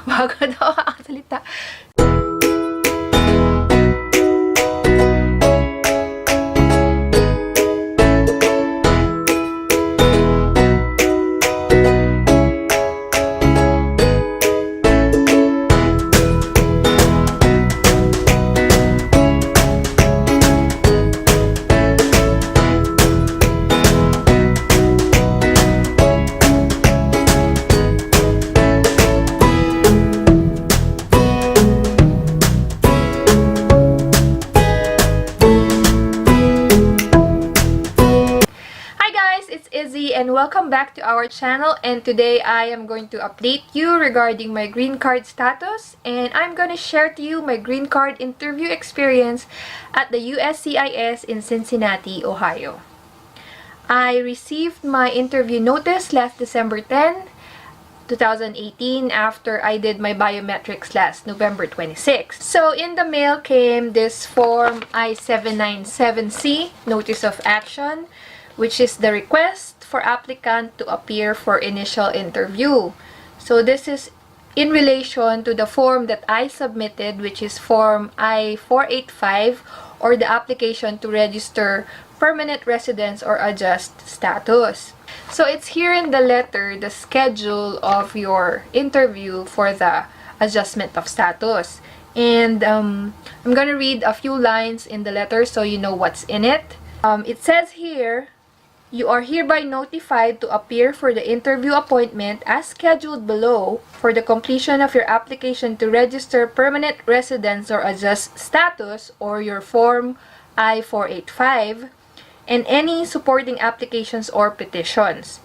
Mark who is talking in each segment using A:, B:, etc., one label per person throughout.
A: Bago daw makakasalita. And welcome back to our channel, and today I am going to update you regarding my green card status, and I'm going to share to you my green card interview experience at the USCIS in Cincinnati, Ohio. I received my interview notice last December 10, 2018 after I did my biometrics last November 26. So in the mail came this form I-797C, Notice of Action, which is the request for applicant to appear for initial interview. So this is in relation to the form that I submitted, which is form I-485, or the application to register permanent residence or adjust status. So it's here in the letter, the schedule of your interview for the adjustment of status. And I'm gonna read a few lines in the letter so you know what's in it. It says here, you are hereby notified to appear for the interview appointment as scheduled below for the completion of your application to register permanent residence or adjust status, or your form I-485, and any supporting applications or petitions.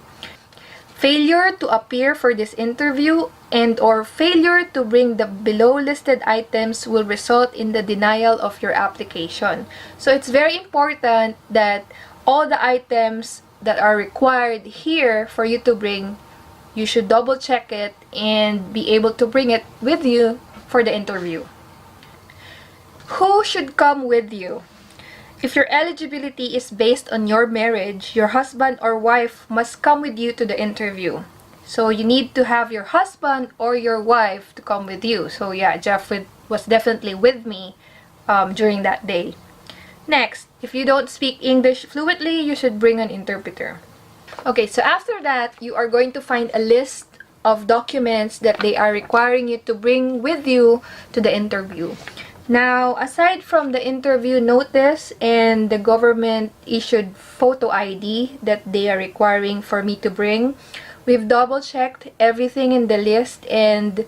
A: Failure to appear for this interview and or failure to bring the below listed items will result in the denial of your application. So it's very important that all the items that are required here for you to bring, you should double check it and be able to bring it with you for the interview. Who should come with you? If your eligibility is based on your marriage, your husband or wife must come with you to the interview. So you need to have your husband or your wife to come with you. So yeah, Jeff was definitely with me during that day. Next, if you don't speak English fluently, you should bring an interpreter. Okay, so after that, you are going to find a list of documents that they are requiring you to bring with you to the interview. Now, aside from the interview notice and the government issued photo ID that they are requiring for me to bring, we've double checked everything in the list, and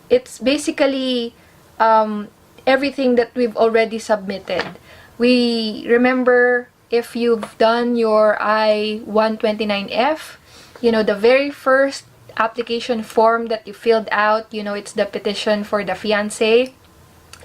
A: it's basically everything that we've already submitted. We remember, if you've done your I-129F, you know, the very first application form that you filled out, you know, it's the petition for the fiancé,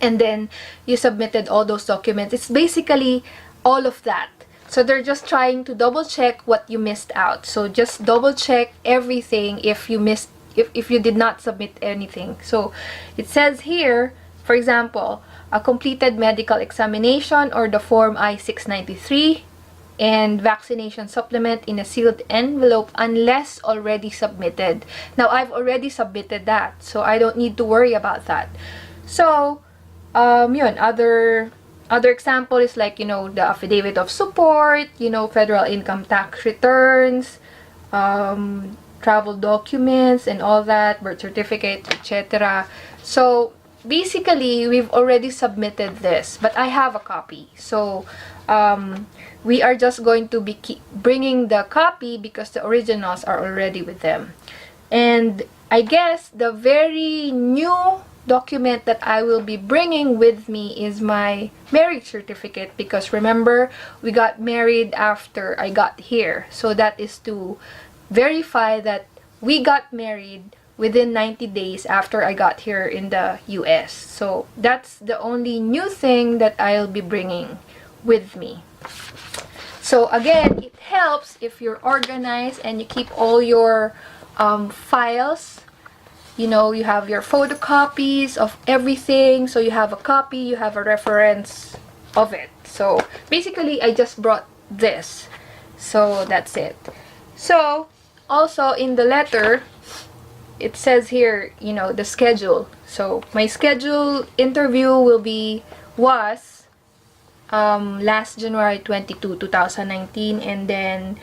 A: and then you submitted all those documents. It's basically all of that. So they're just trying to double check what you missed out. So just double check everything if you missed, if you did not submit anything. So it says here, for example, a completed medical examination or the form I-693, and vaccination supplement in a sealed envelope unless already submitted. Now, I've already submitted that, so I don't need to worry about that. So, yun, other example is like, you know, the affidavit of support, you know, federal income tax returns, travel documents and all that, birth certificate, etc. So, basically, we've already submitted this, but I have a copy. So, we are just going to be bringing the copy because the originals are already with them. And I guess the very new document that I will be bringing with me is my marriage certificate, because remember, we got married after I got here. So that is to verify that we got married within 90 days after I got here in the US. So that's the only new thing that I'll be bringing with me. So again, it helps if you're organized and you keep all your files. You know, you have your photocopies of everything. So you have a copy, you have a reference of it. So basically, I just brought this. So that's it. So also in the letter, it says here, you know, the schedule. So my schedule interview was last January 22, 2019, and then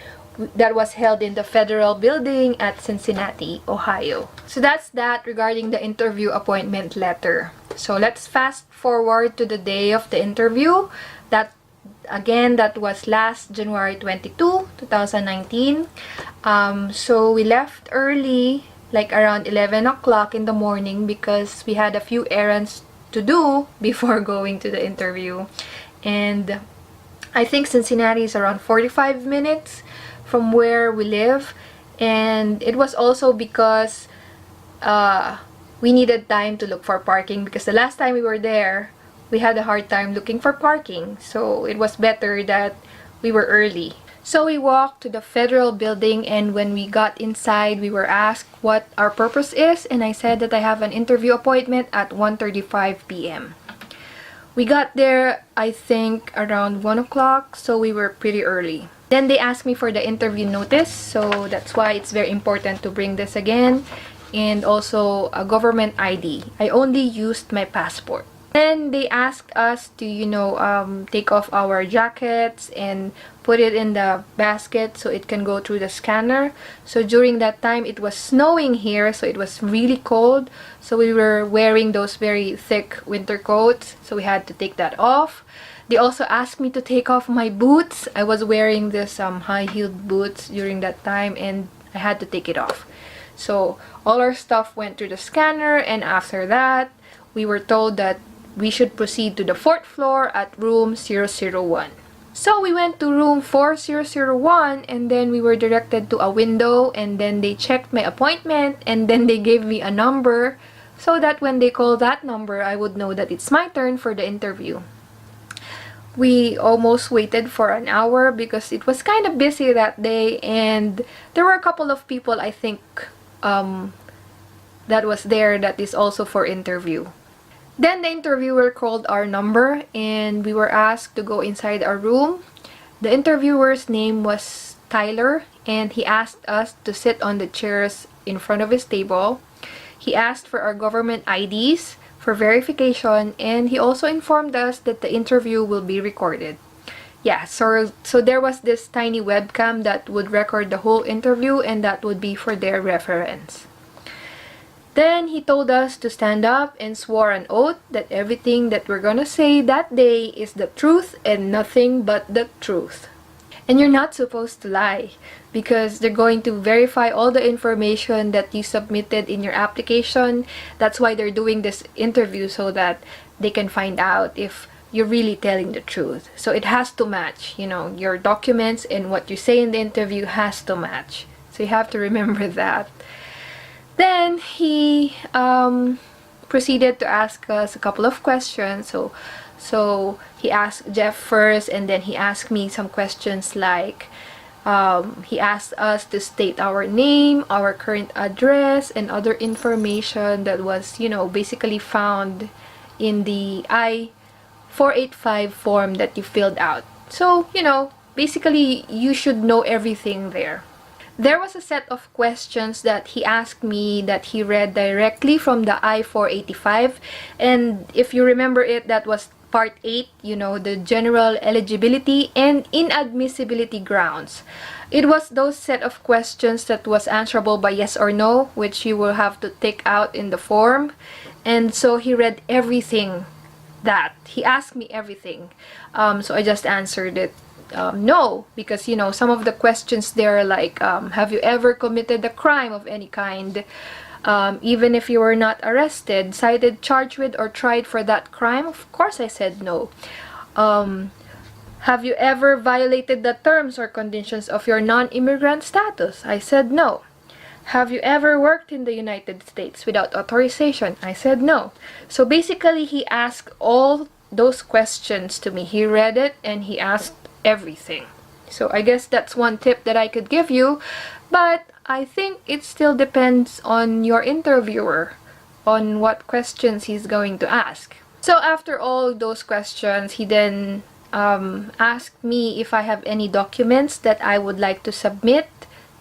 A: that was held in the Federal Building at Cincinnati, Ohio. So that's that regarding the interview appointment letter. So let's fast forward to the day of the interview. That was last January 22, 2019. So we left early, like around 11 o'clock in the morning, because we had a few errands to do before going to the interview. And I think Cincinnati is around 45 minutes from where we live, and it was also because we needed time to look for parking, because the last time we were there we had a hard time looking for parking, so it was better that we were early. So we walked to the Federal Building, and when we got inside we were asked what our purpose is, and I said that I have an interview appointment at 1:35 p.m. We got there, I think, around 1 o'clock, so we were pretty early. Then they asked me for the interview notice, so that's why it's very important to bring this again, and also a government ID. I only used my passport. Then they asked us to, take off our jackets and put it in the basket so it can go through the scanner. So during that time, it was snowing here, so it was really cold. So we were wearing those very thick winter coats, so we had to take that off. They also asked me to take off my boots. I was wearing this high-heeled boots during that time, and I had to take it off. So all our stuff went through the scanner, and after that, we were told that we should proceed to the 4th floor at room 001. So we went to room 4001, and then we were directed to a window, and then they checked my appointment, and then they gave me a number so that when they call that number, I would know that it's my turn for the interview. We almost waited for an hour because it was kind of busy that day, and there were a couple of people, I think, that was there that is also for interview. Then the interviewer called our number, and we were asked to go inside our room. The interviewer's name was Tyler, and he asked us to sit on the chairs in front of his table. He asked for our government IDs for verification, and he also informed us that the interview will be recorded. Yeah, so there was this tiny webcam that would record the whole interview, and that would be for their reference. Then he told us to stand up and swore an oath that everything that we're gonna say that day is the truth and nothing but the truth. And you're not supposed to lie, because they're going to verify all the information that you submitted in your application. That's why they're doing this interview, so that they can find out if you're really telling the truth. So it has to match, your documents and what you say in the interview has to match. So you have to remember that. Then he proceeded to ask us a couple of questions. So he asked Jeff first, and then he asked me some questions like, he asked us to state our name, our current address, and other information that was, basically found in the I-485 form that you filled out. So, basically you should know everything there. There was a set of questions that he asked me that he read directly from the I-485, and if you remember it, that was Part 8, the general eligibility and inadmissibility grounds. It was those set of questions that was answerable by yes or no, which you will have to take out in the form. And so he read everything that. He asked me everything. So I just answered it no, because some of the questions there are like, have you ever committed a crime of any kind? Even if you were not arrested, cited, charged with, or tried for that crime? Of course I said no. Have you ever violated the terms or conditions of your non-immigrant status? I said no. Have you ever worked in the United States without authorization? I said no. So basically he asked all those questions to me. He read it and he asked everything. So I guess that's one tip that I could give you, but I think it still depends on your interviewer on what questions he's going to ask. So after all those questions, he then asked me if I have any documents that I would like to submit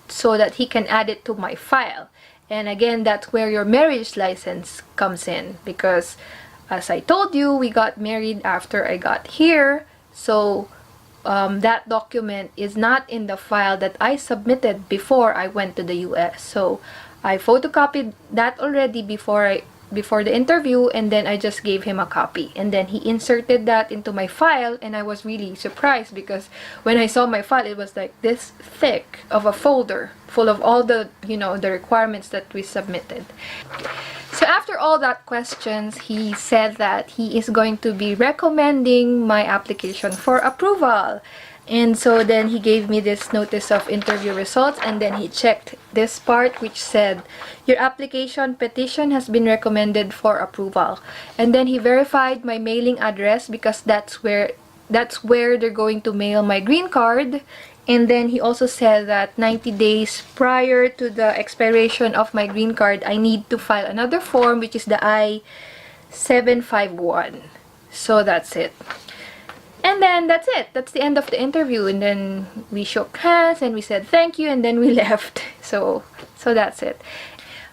A: so that he can add it to my file. And again, that's where your marriage license comes in, because as I told you, we got married after I got here. So that document is not in the file that I submitted before I went to the US. So I photocopied that already before the interview, and then I just gave him a copy, and then he inserted that into my file. And I was really surprised, because when I saw my file, it was like this thick of a folder full of all the, you know, the requirements that we submitted. So after all that questions, he said that he is going to be recommending my application for approval. And so then he gave me this notice of interview results, and then he checked this part which said, your application petition has been recommended for approval. And then he verified my mailing address, because that's where they're going to mail my green card. And then he also said that 90 days prior to the expiration of my green card, I need to file another form, which is the I-751. So that's it. And then that's it. That's the end of the interview. And then we shook hands and we said thank you, and then we left. So that's it.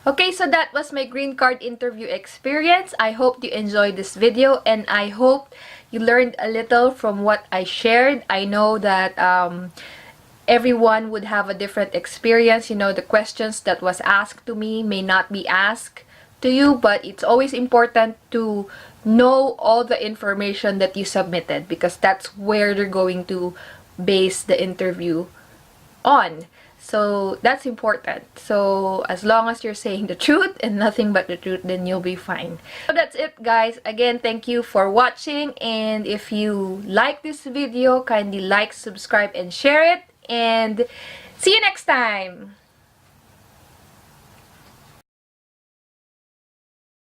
A: Okay, so that was my green card interview experience. I hope you enjoyed this video, and I hope you learned a little from what I shared. I know that everyone would have a different experience. You know, the questions that was asked to me may not be asked to you, but it's always important to know all the information that you submitted, because that's where they're going to base the interview on. So that's important. So as long as you're saying the truth and nothing but the truth, then you'll be fine. So that's it, guys. Again, thank you for watching, and if you like this video, kindly like, subscribe, and share it, and see you next time.